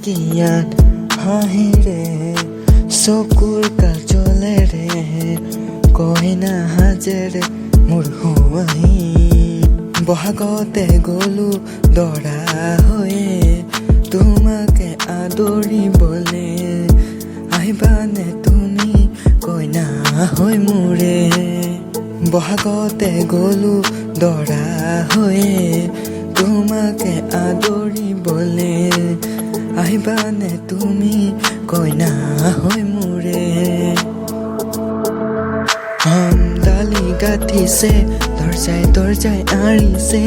ৰাতিয়াত হাঁহিৰে চকুৰ কাজলেৰে কইনা সাজেৰে মোৰ হুঁৱাহি বহাগতে গ'লো দৰা হৈয়ে তোমাকে আদৰিবলে আহিবানে তুমি কইনা হৈ মোৰে বহাগতে গ'লো দৰা হৈয়ে তোমাকে আদৰিবলে আহিবানে তুমি কইনা হৈ মোৰে ডালি গাঠিছে দৰজাই আঁৰিছে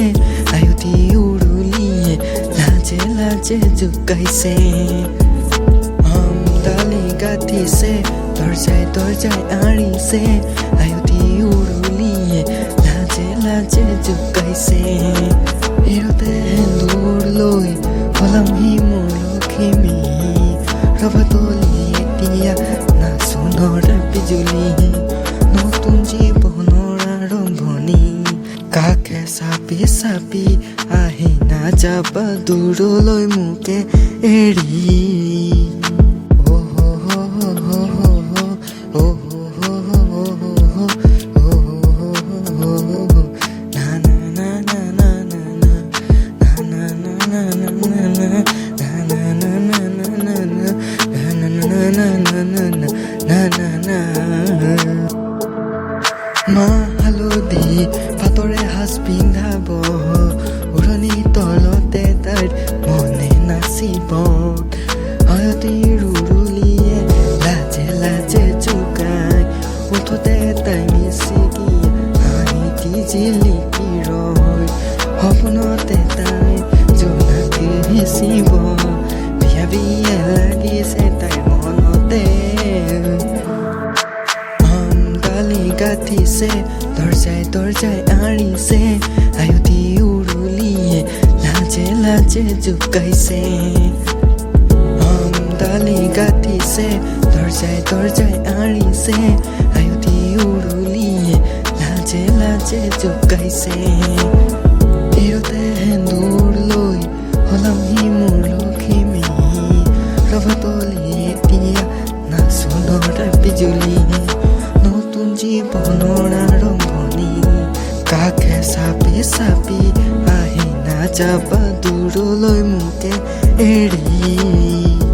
আয়ুধি উৰুলিয়ে লাজে লাজে জোকাইছে ডালি গাঠিছে দৰজাই আঁৰিছে আয়ুধি উৰুলিয়ে লাজে লাজে জোকাইছে এৰোতে দূৰ লৈ হলামহি মোৰ লখিমী ৰভাতলি এতিয়া নাচোনৰ বিজুলী নতুন জীৱনৰ আৰম্ভণি কাষে চাপি চাপি আহি নাযাবা দূৰলৈ মোকে এৰি মাহ হালধি পাতৰে সাজ পিন্ধাব উৰণি তলতে তাইৰ মনে নাচিব হালধিৰ উৰুলিয়ে লাজে লাজে জোকাই উঠোতে তাই মিচিকি হাঁহি জিলিকি ৰয় সপোনতে তাই জোনাকী হেঁচিব বিয়া বিয়া লাগিছে তাইৰ মনতে গাঠিছে দৰজাই আঁৰিছে আয়ুধি উৰুলিয়ে লাজে লাজে জোকাইছে ডালি গাঠিছে দৰজাই আঁৰিছে আয়ুধি উৰুলিয়ে লাজে লাজে জোকাইছে এৰোতে দূৰ লৈ হলামহি মোৰ লখিমী ৰভাতলি এতিয়া নাচোনৰ বিজুলী জীৱনৰ আৰম্ভণি কাষে চাপি চাপি আহি নাযাবা দূৰলৈ মোকে এৰি